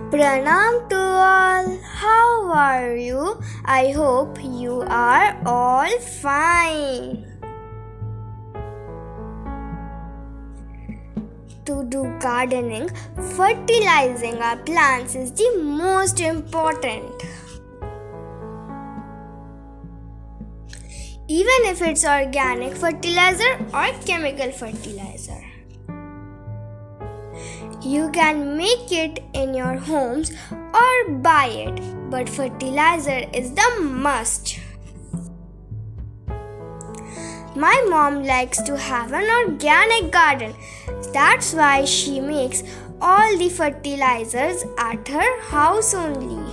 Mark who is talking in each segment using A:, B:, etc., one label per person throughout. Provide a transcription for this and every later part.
A: Pranam to all. How are you? I hope you are all fine. To do gardening, fertilizing our plants is the most important. Even if it's organic fertilizer or chemical fertilizer. You can make it in your homes or buy it, but fertilizer is the must. My mom likes to have an organic garden. That's why she makes all the fertilizers at her house only.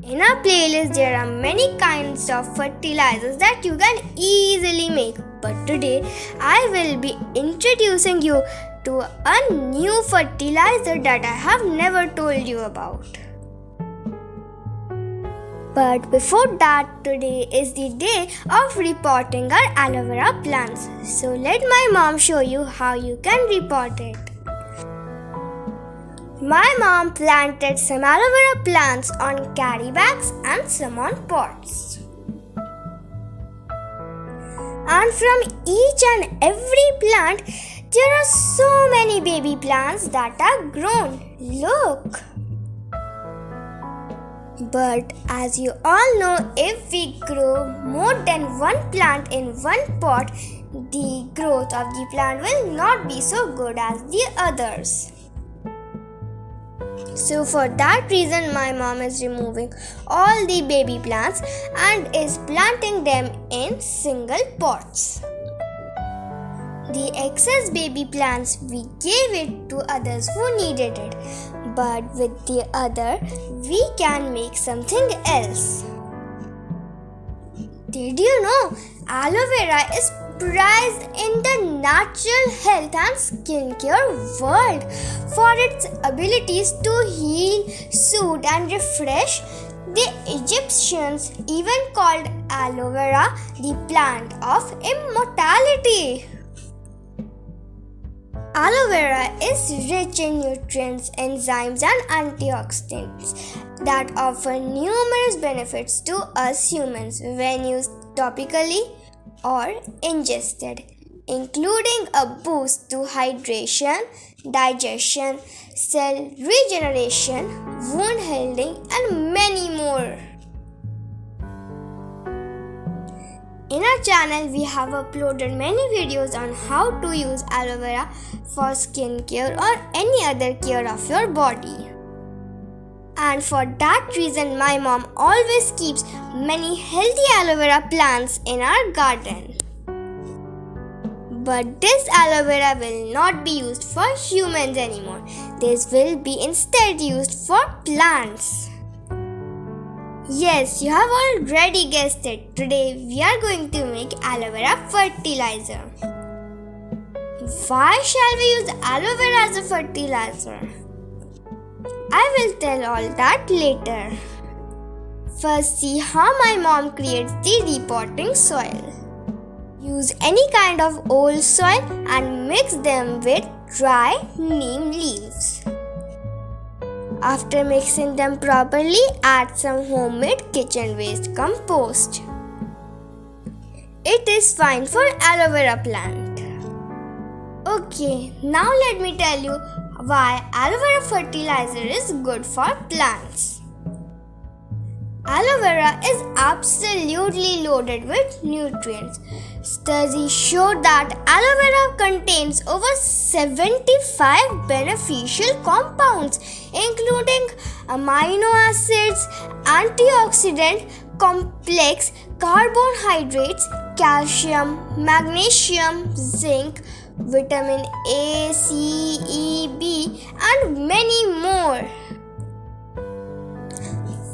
A: In our playlist, there are many kinds of fertilizers that you can easily make. But today, I will be introducing you to a new fertilizer that I have never told you about. But before that, today is the day of repotting our aloe vera plants. So let my mom show you how you can repot it. My mom planted some aloe vera plants on carry bags and some on pots. And from each and every plant, there are so many baby plants that are grown. Look! But as you all know, if we grow more than one plant in one pot, the growth of the plant will not be so good as the others. So for that reason, my mom is removing all the baby plants and is planting them in single pots. The excess baby plants, we gave it to others who needed it. But with the other, we can make something else. Did you know aloe vera is prized in the natural health and skincare world for its abilities to heal, soothe and refresh? The Egyptians even called aloe vera the plant of immortality. Aloe vera is rich in nutrients, enzymes and antioxidants that offer numerous benefits to us humans when used topically or ingested, including a boost to hydration, digestion, cell regeneration, wound healing and many more. In our channel, we have uploaded many videos on how to use aloe vera for skincare or any other care of your body. And for that reason, my mom always keeps many healthy aloe vera plants in our garden. But this aloe vera will not be used for humans anymore. This will be instead used for plants. Yes, you have already guessed it. Today we are going to make aloe vera fertilizer. Why shall we use aloe vera as a fertilizer? I will tell all that later. First, see how my mom creates the repotting soil. Use any kind of old soil and mix them with dry neem leaves. After mixing them properly, add some homemade kitchen waste compost. It is fine for aloe vera plant. Okay, now let me tell you why aloe vera fertilizer is good for plants. Aloe vera is absolutely loaded with nutrients. Studies show that aloe vera contains over 75 beneficial compounds, including amino acids, antioxidant complex, carbohydrates, calcium, magnesium, zinc, vitamin A, C, E, B, and many more.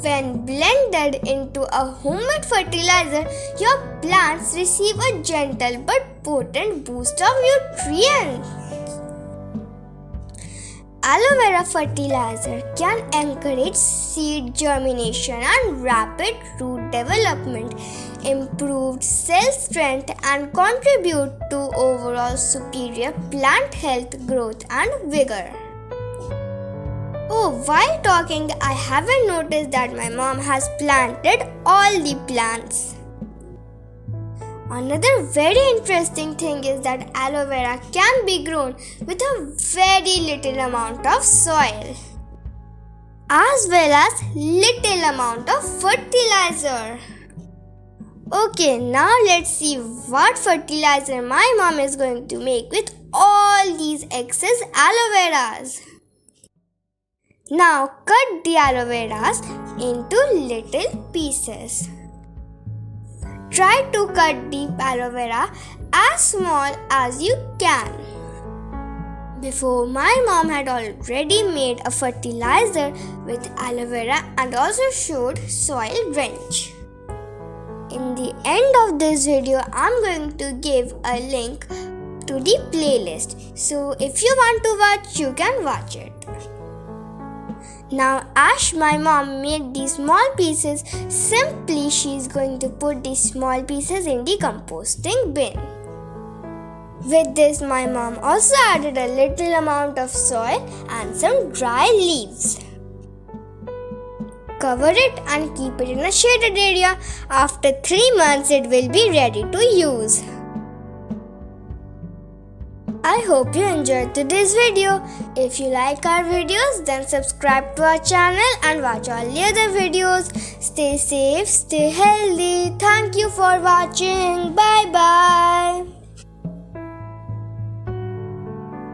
A: When blended into a homemade fertilizer, your plants receive a gentle but potent boost of nutrients. Aloe vera fertilizer can encourage seed germination and rapid root development, improve cell strength, and contribute to overall superior plant health, growth, and vigor. while talking, I haven't noticed that my mom has planted all the plants. Another very interesting thing is that aloe vera can be grown with a very little amount of soil, as well as little amount of fertilizer. Okay, now let's see what fertilizer my mom is going to make with all these excess aloe veras. Now cut the aloe veras into little pieces. Try to cut the aloe vera as small as you can. Before, my mom had already made a fertilizer with aloe vera and also showed soil drench. In the end of this video, I'm going to give a link to the playlist. So if you want to watch, you can watch it. Now, as my mom made these small pieces, simply she is going to put these small pieces in the composting bin. With this, my mom also added a little amount of soil and some dry leaves. Cover it and keep it in a shaded area. After 3 months, it will be ready to use. I hope you enjoyed today's video. If you like our videos, then subscribe to our channel and watch all the other videos. Stay safe, stay healthy. Thank you for watching. Bye bye.